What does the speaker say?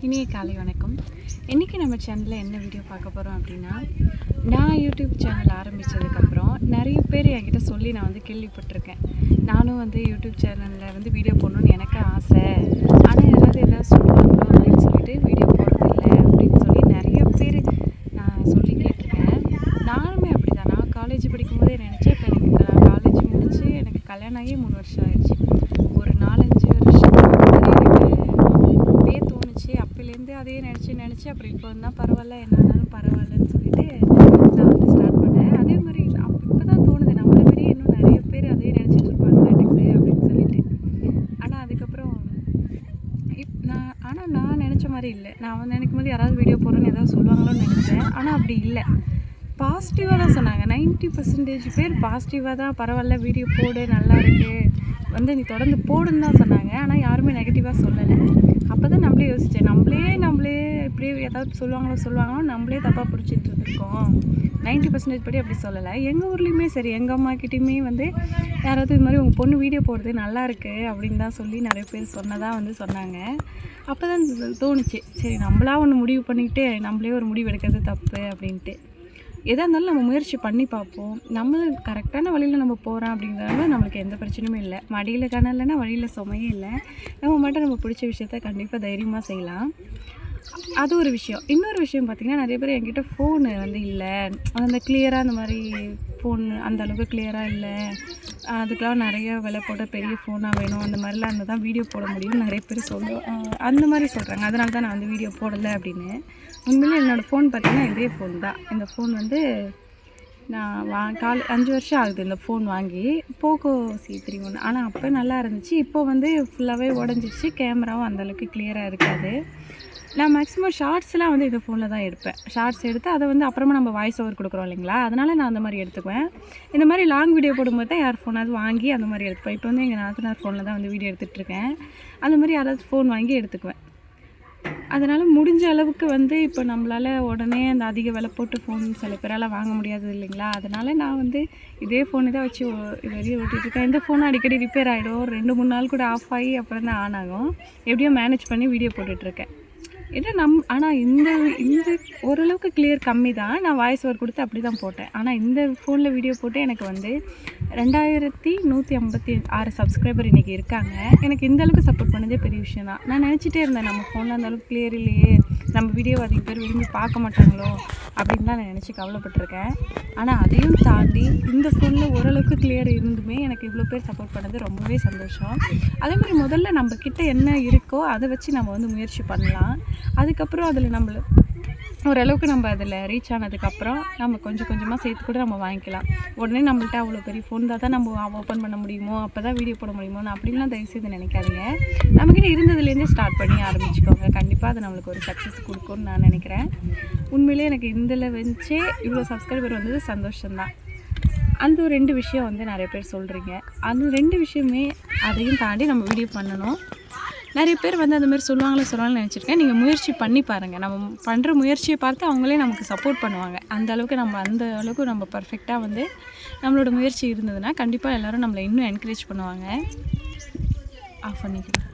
இனிய காலை வணக்கம். இன்றைக்கி நம்ம சேனலில் என்ன வீடியோ பார்க்க போகிறோம் அப்படின்னா, நான் யூடியூப் சேனல் ஆரம்பித்ததுக்கப்புறம் நிறைய பேர் என்கிட்ட சொல்லி நான் வந்து கேள்விப்பட்டிருக்கேன். நானும் வந்து யூடியூப் சேனலில் வந்து வீடியோ போடணுன்னு எனக்கு ஆசை, ஆனால் யாராவது எதாவது சொல்லுவாங்களோ அப்படின்னு சொல்லிட்டு வீடியோ போடுறதில்ல அப்படின்னு சொல்லி நிறைய பேர் நான் சொல்லி கேட்டிருக்கேன். நானுமே அப்படி தான். நான் காலேஜ் படிக்கும்போதே நினச்சேன். இப்போ எனக்கு காலேஜ் முடித்து எனக்கு கல்யாணம் ஆகி 3 வருஷம் ஆயிடுச்சு. ஒரு 4-5 வருஷம் அப்போலேருந்து அதே நினச்சி அப்புறம் இப்போ தான் பரவாயில்ல, என்ன ஆனாலும் பரவாயில்லன்னு சொல்லிட்டு நான் வந்து ஸ்டார்ட் பண்ணேன். அதே மாதிரி இப்போ தான் தோணுது, நம்மள மாரியே இன்னும் நிறைய பேர் அதே நினச்சிட்டு இருப்பாங்களாட்டுக்குது அப்படின்னு சொல்லிட்டு. ஆனால் அதுக்கப்புறம் நான் நினச்ச மாதிரி இல்லை. நான் வந்து நினைக்கும் போது யாராவது வீடியோ போடுறேன்னு ஏதாவது சொல்லுவாங்களோன்னு நினச்சேன். ஆனால் அப்படி இல்லை, பாசிட்டிவாக தான் சொன்னாங்க. 90% பேர் பாசிட்டிவாக தான், பரவாயில்ல வீடியோ போடு, நல்லா இருக்குது, வந்து நீ தொடர்ந்து போடுன்னு தான் சொன்னாங்க. ஆனால் யாருமே நெகட்டிவாக சொல்லலை. அப்போ தான் நம்மளே யோசித்தேன், நம்மளே இப்படியே ஏதாவது சொல்லுவாங்களோ நம்மளே தப்பாக பிடிச்சிட்டு இருக்கோம். 90% படி அப்படி சொல்லலை. எங்கள் ஊர்லேயுமே சரி, எங்கள் அம்மாக்கிட்டேயுமே வந்து யாராவது இது மாதிரி உங்கள் பொண்ணு வீடியோ போடுறது நல்லா இருக்குது அப்படின்னு தான் சொல்லி நிறைய பேர் சொன்னதாக வந்து சொன்னாங்க. அப்போ தான் தோணுச்சு, சரி நம்மளா ஒன்று முடிவு பண்ணிக்கிட்டு நம்மளே ஒரு முடிவு எடுக்கிறது தப்பு அப்படின்ட்டு. எதாக இருந்தாலும் நம்ம முயற்சி பண்ணி பார்ப்போம். நம்ம கரெக்டான வழியில் நம்ம போகிறோம் அப்படிங்கிறதால நம்மளுக்கு எந்த பிரச்சனையும் இல்லை. மடியில் கணம் இல்லைன்னா வழியில் சுமையே இல்லை. நம்ம மட்டும் நம்ம பிடிச்ச விஷயத்த கண்டிப்பாக தைரியமாக செய்யலாம். அது ஒரு விஷயம். இன்னொரு விஷயம் பார்த்திங்கன்னா, நிறைய பேர் என்கிட்ட ஃபோனு வந்து இல்லை, அந்த கிளியராக அந்த மாதிரி ஃபோன் அந்த அளவுக்கு கிளியராக இல்லை, அதுக்கெலாம் நிறைய விலை போட்ட பெரிய ஃபோனாக வேணும், அந்த மாதிரிலாம் இருந்தால் தான் வீடியோ போட முடியும்னு நிறைய பேர் அந்த மாதிரி சொல்கிறாங்க. அதனால தான் நான் வந்து வீடியோ போடலை அப்படின்னு. உண்மையிலே என்னோடய ஃபோன் பார்த்திங்கன்னா இதே ஃபோன் தான். இந்த ஃபோன் வந்து நான் 5 வருஷம் ஆகுது இந்த ஃபோன் வாங்கி. போகோ C31. ஆனால் அப்போ நல்லா இருந்துச்சு. இப்போது வந்து ஃபுல்லாகவே உடஞ்சிருச்சு. கேமராவும் அந்தளவுக்கு கிளியராக இருக்காது. நான் மேக்ஸிமம் ஷார்ட்ஸ்லாம் வந்து இந்த ஃபோனில் தான் எடுப்பேன். ஷார்ட்ஸ் எடுத்து அதை வந்து அப்புறமா நம்ம வாய்ஸ் ஓவர் கொடுக்குறோம் இல்லைங்களா, அதனால் நான் அந்த மாதிரி எடுத்துக்குவேன். இந்த மாதிரி லாங் வீடியோ போடும்போது தான் யார் ஃபோனாவது வாங்கி அந்த மாதிரி எடுத்துப்பேன். இப்போ வந்து எங்கள் நாத்தனார் ஃபோனில் தான் வந்து வீடியோ எடுத்துகிட்ருக்கேன். அந்த மாதிரி யாராவது ஃபோன் வாங்கி எடுத்துக்குவேன். அதனால் முடிஞ்ச அளவுக்கு வந்து இப்போ நம்மளால் உடனே அந்த அதிக விலை போட்டு ஃபோன் சில பேரால் வாங்க முடியாது இல்லைங்களா, அதனால் நான் வந்து இதே ஃபோனு தான் வச்சு வெளியே ஓட்டிகிட்ருக்கேன். இந்த ஃபோனும் அடிக்கடி ரிப்பேர் ஆகிடும், 2-3 நாள் கூட ஆஃப் ஆகி அப்புறம் தான் ஆன் ஆகும். எப்படியோ மேனேஜ் பண்ணி வீடியோ போட்டுட்ருக்கேன். ஏன்னா ஆனால் இந்த ஓரளவுக்கு கிளியர் கம்மி தான். நான் வாய்ஸ் ஓவர் கொடுத்து அப்படி தான் போட்டேன். ஆனால் இந்த ஃபோனில் வீடியோ போட்டு எனக்கு வந்து 2156 சப்ஸ்கிரைபர் இன்றைக்கி இருக்காங்க. எனக்கு இந்தளவுக்கு சப்போர்ட் பண்ணதே பெரிய விஷயம் தான். நான் நினச்சிட்டே இருந்தேன், நம்ம ஃபோனில் அந்தளவுக்கு கிளியர் இல்லையே, நம்ம வீடியோ அதிக பேர் விரும்பி பார்க்க மாட்டாங்களோ அப்படின்னு தான் நான் நினச்சி கவலைப்பட்டிருக்கேன். ஆனால் அதையும் தாண்டி இந்த ஃபோனில் ஓரளவுக்கு கிளியர் இருந்துமே எனக்கு இவ்வளோ பேர் சப்போர்ட் பண்ணது ரொம்பவே சந்தோஷம். அதே மாதிரி முதல்ல நம்மக்கிட்ட என்ன இருக்கோ அதை வச்சு நம்ம வந்து முயற்சி பண்ணலாம். அதுக்கப்புறம் அதில் ஓரளவுக்கு நம்ம அதில் ரீச் ஆனதுக்கப்புறம் நம்ம கொஞ்சம் கொஞ்சமாக சேர்த்து கூட நம்ம வாங்கிக்கலாம். உடனே நம்மள்ட்ட அவ்வளோ பெரிய ஃபோன் தான் நம்ம ஓப்பன் பண்ண முடியுமோ, அப்போ தான் வீடியோ போட முடியுமோ, அப்படின்லாம் தயவுசெய்து நினைக்காதீங்க. நம்மக்கிட்ட இருந்ததுலேருந்தே ஸ்டார்ட் பண்ணி ஆரம்பிச்சுக்கோங்க. கண்டிப்பாக அது நம்மளுக்கு ஒரு சக்ஸஸ் கொடுக்கும்னு நான் நினைக்கிறேன். உண்மையிலே எனக்கு இதில் வச்சே இவ்வளோ சப்ஸ்கிரைபர் வந்தது சந்தோஷம்தான். அந்த 2 விஷயம் வந்து நிறைய பேர் சொல்கிறீங்க. அந்த 2 விஷயமே அதையும் தாண்டி நம்ம வீடியோ பண்ணணும். நிறைய பேர் வந்து அந்த மாதிரி சொல்லுவாங்கன்னு நினச்சிருக்கேன். நீங்கள் முயற்சி பண்ணி பாருங்கள். நம்ம பண்ணுற முயற்சியை பார்த்து அவங்களே நமக்கு சப்போர்ட் பண்ணுவாங்க. அந்த அளவுக்கு நம்ம பர்ஃபெக்டாக வந்து நம்மளோட முயற்சி இருந்ததுன்னா கண்டிப்பாக எல்லோரும் நம்மளை இன்னும் என்கரேஜ் பண்ணுவாங்க. ஆஃப் பண்ணிக்கலாம்.